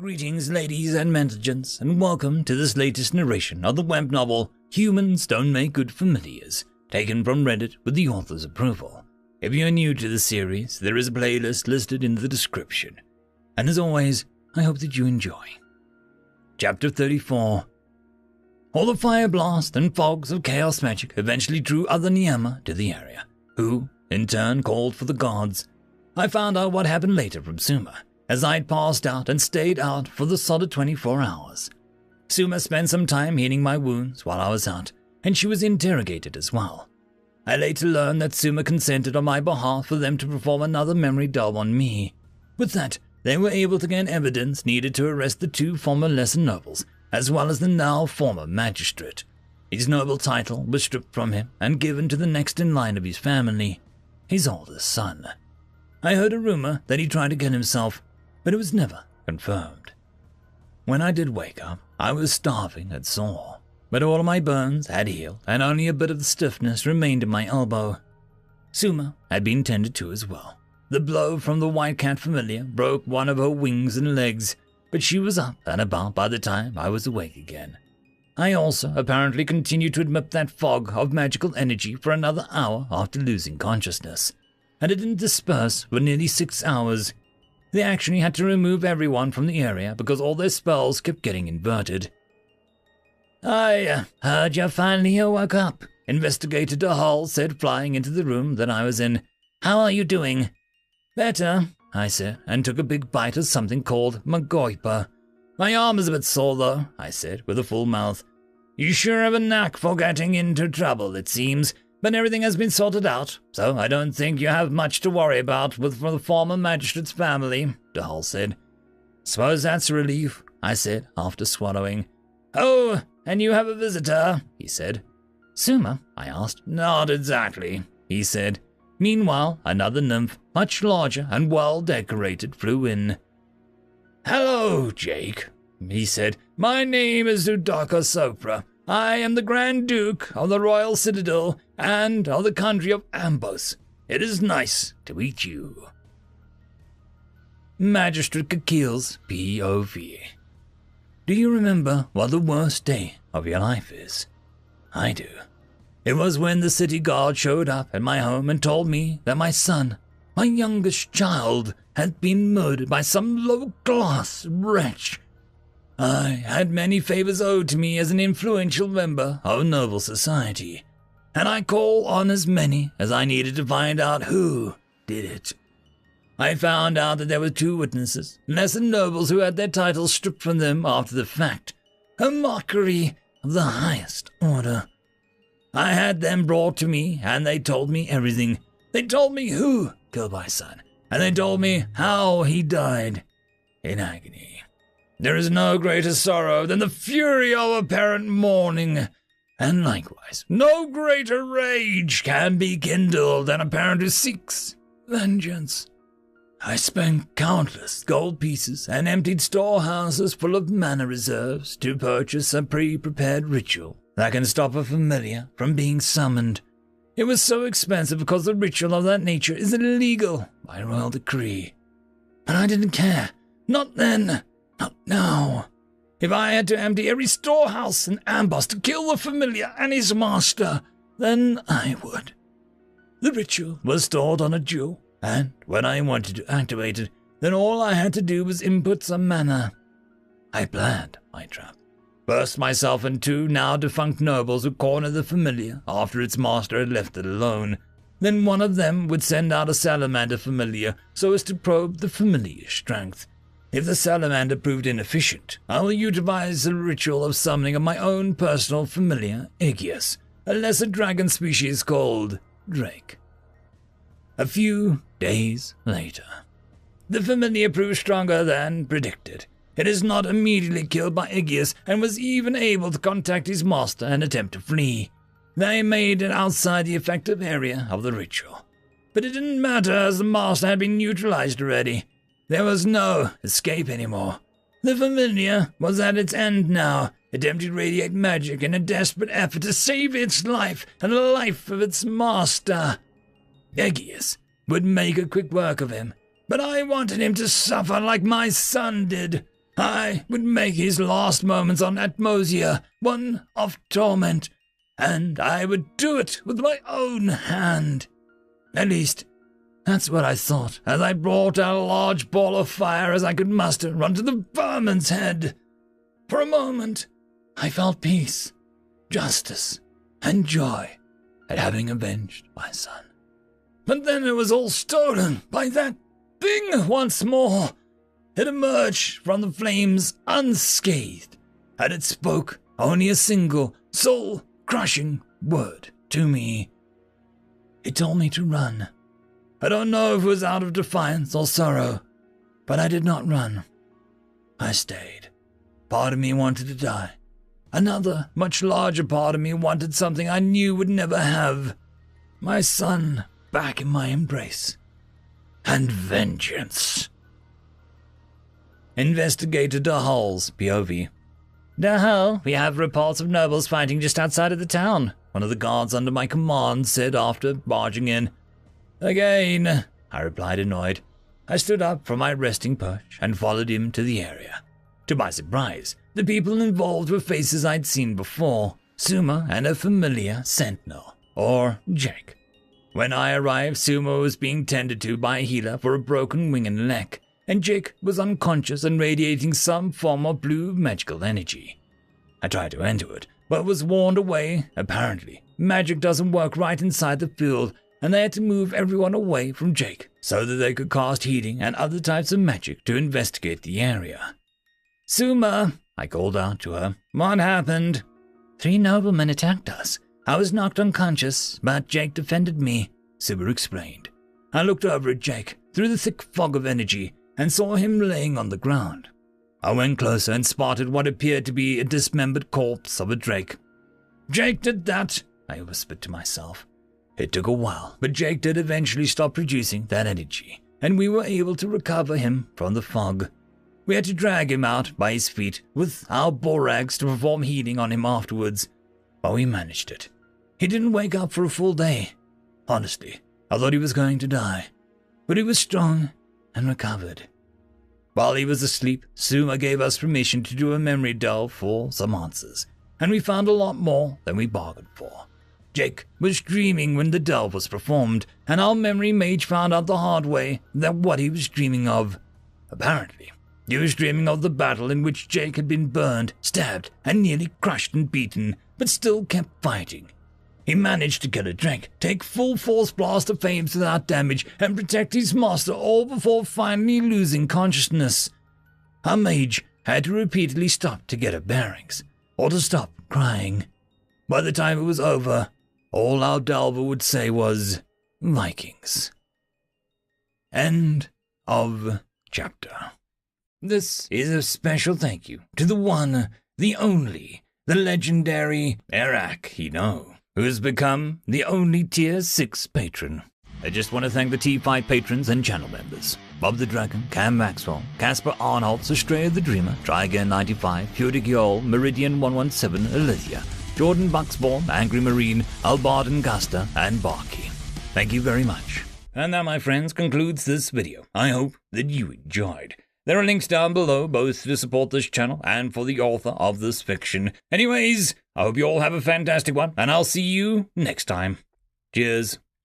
Greetings, ladies and gentlemen, and welcome to this latest narration of the web novel Humans Don't Make Good Familiars, taken from Reddit with the author's approval. If you are new to the series, there is a playlist listed in the description. And as always, I hope that you enjoy. Chapter 34. All the fire blast and fogs of chaos magic eventually drew other Niema to the area, who, in turn, called for the gods. I found out what happened later from Suma, as I'd passed out and stayed out for the solid 24 hours. Suma spent some time healing my wounds while I was out, and she was interrogated as well. I later learned that Suma consented on my behalf for them to perform another memory dub on me. With that, they were able to gain evidence needed to arrest the two former lesser nobles, as well as the now former magistrate. His noble title was stripped from him and given to the next in line of his family, his oldest son. I heard a rumor that he tried to kill himself, but it was never confirmed. When I did wake up, I was starving and sore, but all of my burns had healed and only a bit of the stiffness remained in my elbow. Suma had been tended to as well. The blow from the white cat familiar broke one of her wings and legs, but she was up and about by the time I was awake again. I also apparently continued to emit that fog of magical energy for another hour after losing consciousness, and it didn't disperse for nearly 6 hours. They actually had to remove everyone from the area because all their spells kept getting inverted. "I heard you finally woke up," Investigator DeHull said, flying into the room that I was in. "How are you doing?" "Better," I said, and took a big bite of something called magoipa. "My arm is a bit sore, though," I said, with a full mouth. "You sure have a knack for getting into trouble, it seems. But everything has been sorted out, so I don't think you have much to worry about for the former magistrate's family," DeHull said. "Suppose that's a relief," I said, after swallowing. "Oh, and you have a visitor," he said. "Suma?" I asked. "Not exactly," he said. Meanwhile, another nymph, much larger and well-decorated, flew in. "Hello, Jake," he said. "My name is Udaka Sopra. I am the Grand Duke of the Royal Citadel and of the country of Ambos. It is nice to meet you." Magistrate Kakil's POV. Do you remember what the worst day of your life is? I do. It was when the city guard showed up at my home and told me that my son, my youngest child, had been murdered by some low-class wretch. I had many favors owed to me as an influential member of noble society, and I called on as many as I needed to find out who did it. I found out that there were 2 witnesses, lesser nobles who had their titles stripped from them after the fact, a mockery of the highest order. I had them brought to me, and they told me everything. They told me who killed my son, and they told me how he died in agony. There is no greater sorrow than the fury of apparent mourning, and likewise, no greater rage can be kindled than a parent who seeks vengeance. I spent countless gold pieces and emptied storehouses full of mana reserves to purchase a pre-prepared ritual that can stop a familiar from being summoned. It was so expensive because the ritual of that nature is illegal by royal decree. But I didn't care. Not then. Not now. If I had to empty every storehouse in Ambos to kill the familiar and his master, then I would. The ritual was stored on a jewel, and when I wanted to activate it, then all I had to do was input some mana. I planned my trap. Burst myself and 2 now defunct nobles who cornered the familiar after its master had left it alone. Then one of them would send out a salamander familiar so as to probe the familiar's strength. If the salamander proved inefficient, I will utilize the ritual of summoning of my own personal familiar, Aegeus, a lesser dragon species called Drake. A few days later, the familiar proved stronger than predicted. It is not immediately killed by Aegeus and was even able to contact his master and attempt to flee. They made it outside the effective area of the ritual. But it didn't matter as the master had been neutralized already. There was no escape anymore. The familiar was at its end now, attempting to radiate magic in a desperate effort to save its life and the life of its master. Aegeus would make a quick work of him, but I wanted him to suffer like my son did. I would make his last moments on Atmosia one of torment, and I would do it with my own hand. At least, that's what I thought as I brought out a large ball of fire as I could muster onto the vermin's head. For a moment, I felt peace, justice, and joy at having avenged my son. But then it was all stolen by that thing once more. It emerged from the flames unscathed, and it spoke only a single, soul-crushing word to me. It told me to run. I don't know if it was out of defiance or sorrow, but I did not run. I stayed. Part of me wanted to die. Another, much larger part of me wanted something I knew would never have. My son back in my embrace. And vengeance. Investigator DeHull's POV. DeHull, we have reports of nobles fighting just outside of the town, one of the guards under my command said after barging in. Again, I replied annoyed. I stood up from my resting perch and followed him to the area. To my surprise, the people involved were faces I'd seen before, Suma and a familiar sentinel, or Jake. When I arrived, Suma was being tended to by a healer for a broken wing and leg, and Jake was unconscious and radiating some form of blue magical energy. I tried to enter it, but was warned away. Apparently, magic doesn't work right inside the field, and they had to move everyone away from Jake so that they could cast healing and other types of magic to investigate the area. Suma, I called out to her. What happened? 3 noblemen attacked us. I was knocked unconscious, but Jake defended me, Suma explained. I looked over at Jake through the thick fog of energy and saw him laying on the ground. I went closer and spotted what appeared to be a dismembered corpse of a drake. Jake did that, I whispered to myself. It took a while, but Jake did eventually stop producing that energy, and we were able to recover him from the fog. We had to drag him out by his feet with our borags to perform healing on him afterwards, but we managed it. He didn't wake up for a full day. Honestly, I thought he was going to die, but he was strong and recovered. While he was asleep, Suma gave us permission to do a memory delve for some answers, and we found a lot more than we bargained for. Jake was dreaming when the delve was performed, and our memory mage found out the hard way that what he was dreaming of. Apparently, he was dreaming of the battle in which Jake had been burned, stabbed, and nearly crushed and beaten, but still kept fighting. He managed to kill a drake, take full force blast of flames without damage, and protect his master all before finally losing consciousness. Our mage had to repeatedly stop to get her bearings, or to stop crying. By the time it was over, all our delver would say was, Vikings. End of chapter. This is a special thank you to the one, the only, the legendary Eric Hino, who has become the only Tier 6 patron. I just want to thank the T5 patrons and channel members. Bob the Dragon, Cam Maxwell, Casper Arnold, Estrella the Dreamer, Try Again 95, Fudic Yol, Meridian 117, Alithia, Jordan Bucksborn, Angry Marine, Albard and Gusta, and Barkey. Thank you very much. And that, my friends, concludes this video. I hope that you enjoyed. There are links down below, both to support this channel and for the author of this fiction. Anyways, I hope you all have a fantastic one, and I'll see you next time. Cheers.